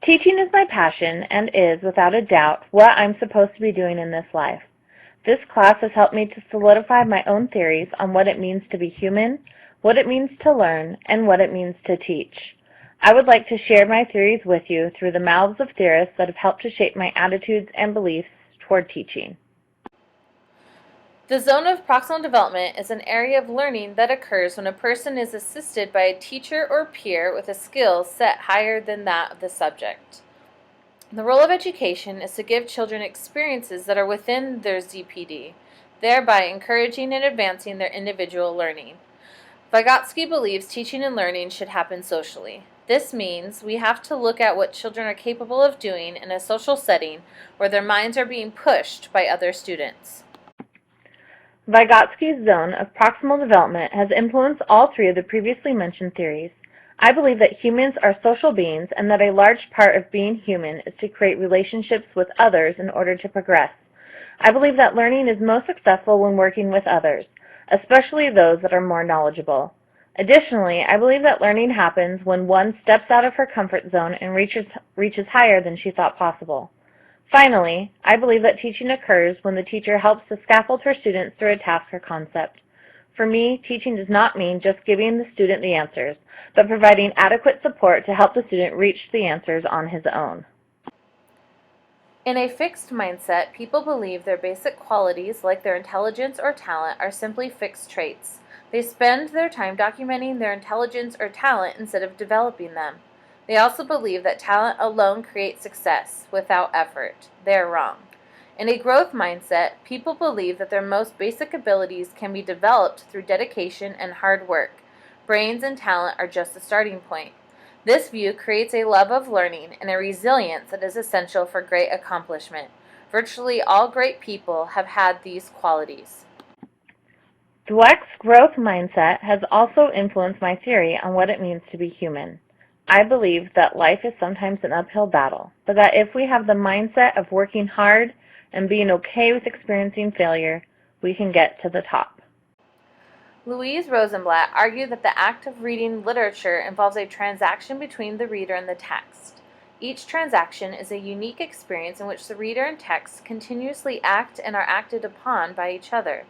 Teaching is my passion and is, without a doubt, what I'm supposed to be doing in this life. This class has helped me to solidify my own theories on what it means to be human, what it means to learn, and what it means to teach. I would like to share my theories with you through the mouths of theorists that have helped to shape my attitudes and beliefs toward teaching. The zone of proximal development is an area of learning that occurs when a person is assisted by a teacher or peer with a skill set higher than that of the subject. The role of education is to give children experiences that are within their ZPD, thereby encouraging and advancing their individual learning. Vygotsky believes teaching and learning should happen socially. This means we have to look at what children are capable of doing in a social setting where their minds are being pushed by other students. Vygotsky's zone of proximal development has influenced all three of the previously mentioned theories. I believe that humans are social beings and that a large part of being human is to create relationships with others in order to progress. I believe that learning is most successful when working with others, especially those that are more knowledgeable. Additionally, I believe that learning happens when one steps out of her comfort zone and reaches higher than she thought possible. Finally, I believe that teaching occurs when the teacher helps to scaffold her students through a task or concept. For me, teaching does not mean just giving the student the answers, but providing adequate support to help the student reach the answers on his own. In a fixed mindset, people believe their basic qualities, like their intelligence or talent, are simply fixed traits. They spend their time documenting their intelligence or talent instead of developing them. They also believe that talent alone creates success without effort. They're wrong. In a growth mindset, people believe that their most basic abilities can be developed through dedication and hard work. Brains and talent are just the starting point. This view creates a love of learning and a resilience that is essential for great accomplishment. Virtually all great people have had these qualities. Dweck's growth mindset has also influenced my theory on what it means to be human. I believe that life is sometimes an uphill battle, but that if we have the mindset of working hard and being okay with experiencing failure, we can get to the top. Louise Rosenblatt argued that the act of reading literature involves a transaction between the reader and the text. Each transaction is a unique experience in which the reader and text continuously act and are acted upon by each other.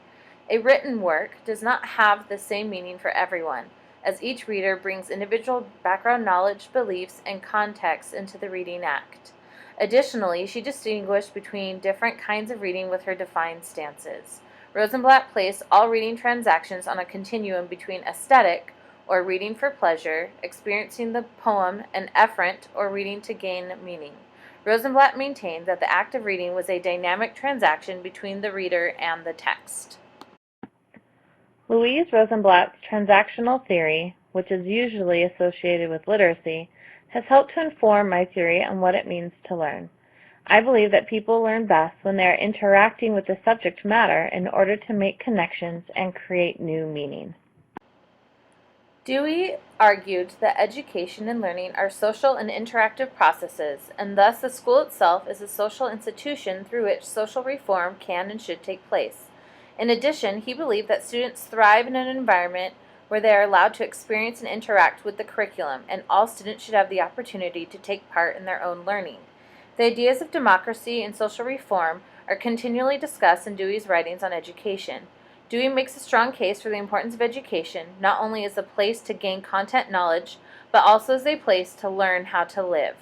A written work does not have the same meaning for everyone, as each reader brings individual background knowledge, beliefs, and context into the reading act. Additionally, she distinguished between different kinds of reading with her defined stances. Rosenblatt placed all reading transactions on a continuum between aesthetic, or reading for pleasure, experiencing the poem, and efferent, or reading to gain meaning. Rosenblatt maintained that the act of reading was a dynamic transaction between the reader and the text. Louise Rosenblatt's transactional theory, which is usually associated with literacy, has helped to inform my theory on what it means to learn. I believe that people learn best when they are interacting with the subject matter in order to make connections and create new meaning. Dewey argued that education and learning are social and interactive processes, and thus the school itself is a social institution through which social reform can and should take place. In addition, he believed that students thrive in an environment where they are allowed to experience and interact with the curriculum, and all students should have the opportunity to take part in their own learning. The ideas of democracy and social reform are continually discussed in Dewey's writings on education. Dewey makes a strong case for the importance of education, not only as a place to gain content knowledge, but also as a place to learn how to live.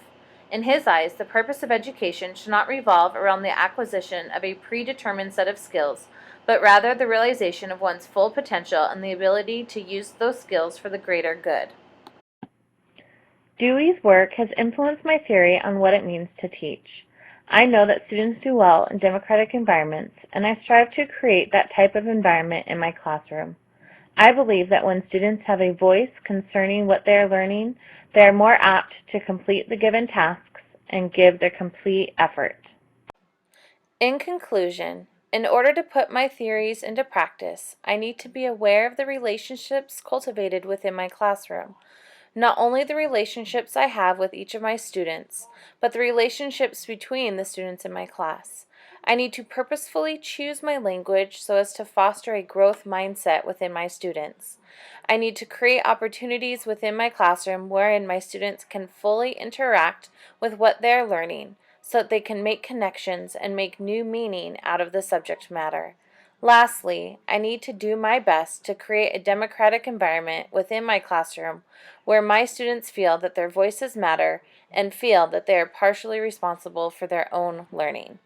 In his eyes, the purpose of education should not revolve around the acquisition of a predetermined set of skills, but rather the realization of one's full potential and the ability to use those skills for the greater good. Dewey's work has influenced my theory on what it means to teach. I know that students do well in democratic environments, and I strive to create that type of environment in my classroom. I believe that when students have a voice concerning what they are learning, they are more apt to complete the given tasks and give their complete effort. In conclusion, in order to put my theories into practice, I need to be aware of the relationships cultivated within my classroom. Not only the relationships I have with each of my students, but the relationships between the students in my class. I need to purposefully choose my language so as to foster a growth mindset within my students. I need to create opportunities within my classroom wherein my students can fully interact with what they're learning so that they can make connections and make new meaning out of the subject matter. Lastly, I need to do my best to create a democratic environment within my classroom where my students feel that their voices matter and feel that they are partially responsible for their own learning.